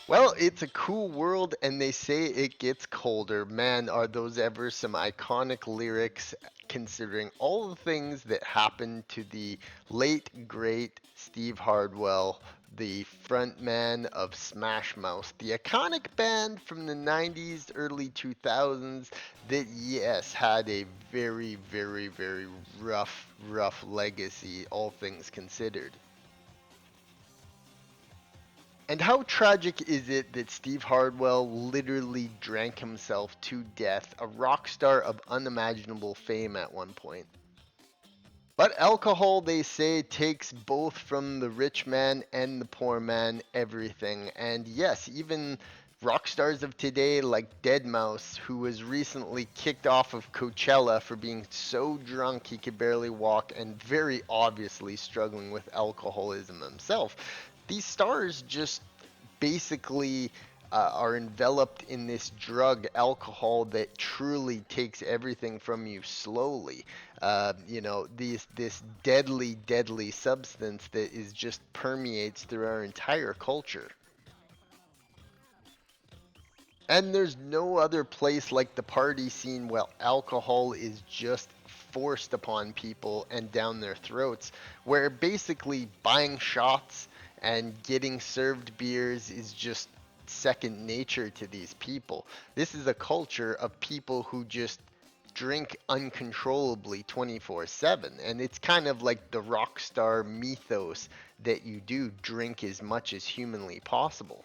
Well, it's a cool world, and they say it gets colder. Man, are those ever some iconic lyrics, considering all the things that happened to the late, great Steve Hardwell, the frontman of Smash Mouth, the iconic band from the 90s, early 2000s that, yes, had a very, very, very rough legacy, all things considered. And how tragic is it that Steve Hardwell literally drank himself to death, a rock star of unimaginable fame at one point? But alcohol, they say, takes both from the rich man and the poor man everything. And yes, even rock stars of today like Deadmau5, who was recently kicked off of Coachella for being so drunk he could barely walk and very obviously struggling with alcoholism himself. These stars just basically are enveloped in this drug, alcohol, that truly takes everything from you slowly. This deadly substance that is just permeates through our entire culture. And there's no other place like the party scene where alcohol is just forced upon people and down their throats, where basically buying shots and getting served beers is just second nature to these people. This is a culture of people who just drink uncontrollably 24/7, and it's kind of like the rock star mythos that you do drink as much as humanly possible.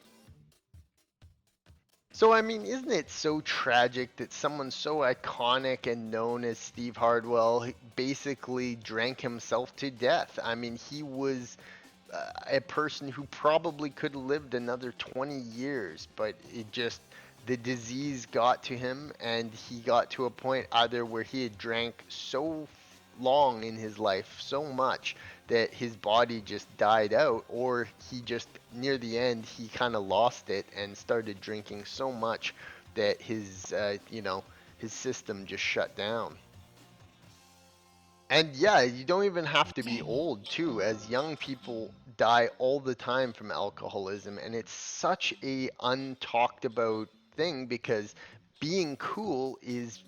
So, I mean, isn't it so tragic that someone so iconic and known as Steve Hardwell basically drank himself to death? I mean, he was a person who probably could have lived another 20 years, but the disease got to him, and he got to a point either where he had drank so long in his life, so much that his body just died out, or he just near the end he kind of lost it and started drinking so much that his system just shut down. And yeah, you don't even have to be old too, as young people die all the time from alcoholism, and it's such a untalked about thing because being cool is,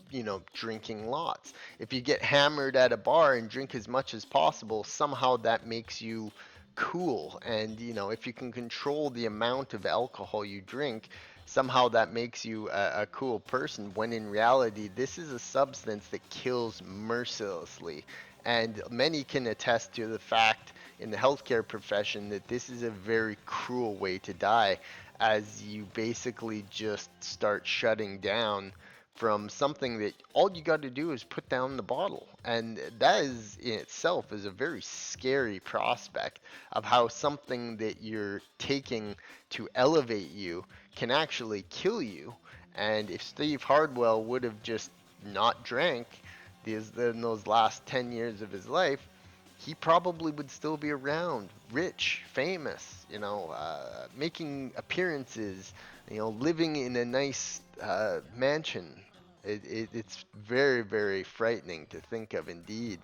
drinking lots. If you get hammered at a bar and drink as much as possible, somehow that makes you cool. And, if you can control the amount of alcohol you drink, somehow that makes you a cool person, when in reality, this is a substance that kills mercilessly. And many can attest to the fact in the healthcare profession that this is a very cruel way to die, as you basically just start shutting down from something that all you got to do is put down the bottle. And that is in itself is a very scary prospect of how something that you're taking to elevate you can actually kill you. And if Steve Hardwell would have just not drank in those last 10 years of his life, he probably would still be around, rich, famous, making appearances, living in a nice mansion. It's very, very frightening to think of indeed.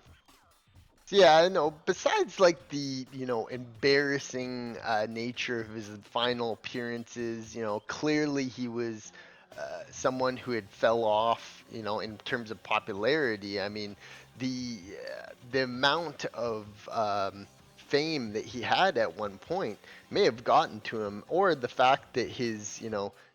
So yeah, I know. Besides, like the embarrassing nature of his final appearances, clearly he was someone who had fell off, in terms of popularity. I mean, the amount of fame that he had at one point may have gotten to him, or the fact that his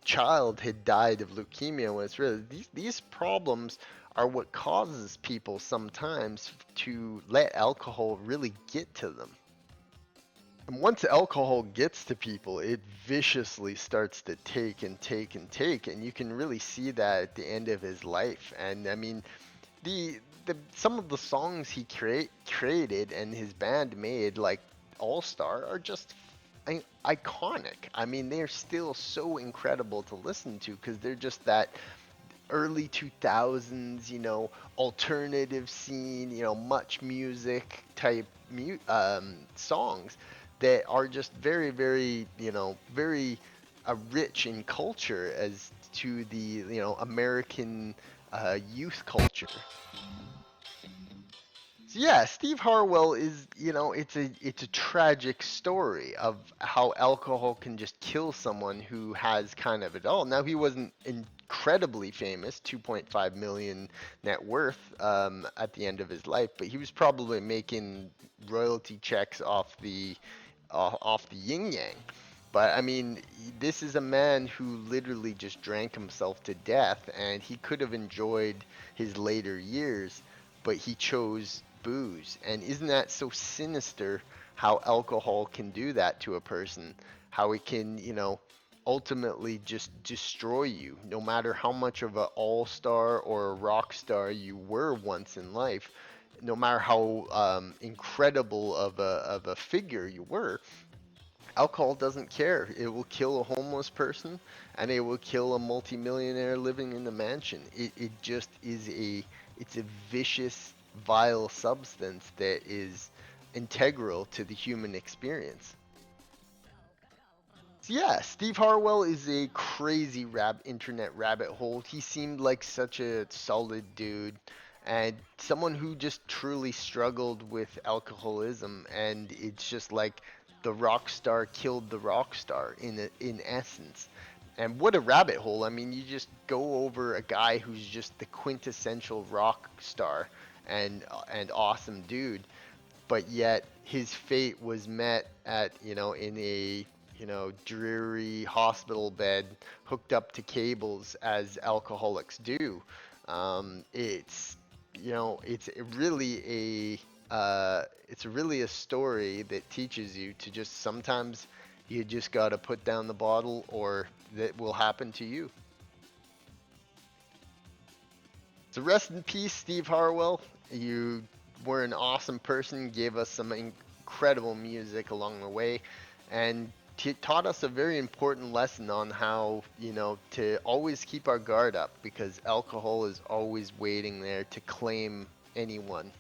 child had died of leukemia. When it's really these problems are what causes people sometimes to let alcohol really get to them. And once alcohol gets to people, it viciously starts to take and take and take, and you can really see that at the end of his life. And I mean, the some of the songs he created and his band made, like All Star, are just iconic. I mean, they're still so incredible to listen to because they're just that early 2000s, alternative scene, much music type songs that are just very, very, very rich in culture as to the, American youth culture. So Yeah, Steve Harwell is, it's a tragic story of how alcohol can just kill someone who has kind of it all. Now he wasn't incredibly famous, 2.5 million net worth at the end of his life, but he was probably making royalty checks off the yin yang. But I mean, this is a man who literally just drank himself to death, and he could have enjoyed his later years, but he chose booze. And isn't that so sinister how alcohol can do that to a person? How it can, ultimately just destroy you, no matter how much of an all-star or a rock star you were once in life, no matter how incredible of a figure you were. Alcohol doesn't care. It will kill a homeless person and it will kill a multimillionaire living in the mansion. It just is it's a vicious, vile substance that is integral to the human experience. Yeah, Steve Harwell is a crazy internet rabbit hole. He seemed like such a solid dude and someone who just truly struggled with alcoholism, and it's just like the rock star killed the rock star in essence. And what a rabbit hole. I mean, you just go over a guy who's just the quintessential rock star and awesome dude, but yet his fate was met at in a dreary hospital bed hooked up to cables as alcoholics do. It's it's really it's really a story that teaches you to just sometimes you just got to put down the bottle or that will happen to you. So rest in peace, Steve Harwell. You were an awesome person, gave us some incredible music along the way, and taught us a very important lesson on how, to always keep our guard up because alcohol is always waiting there to claim anyone.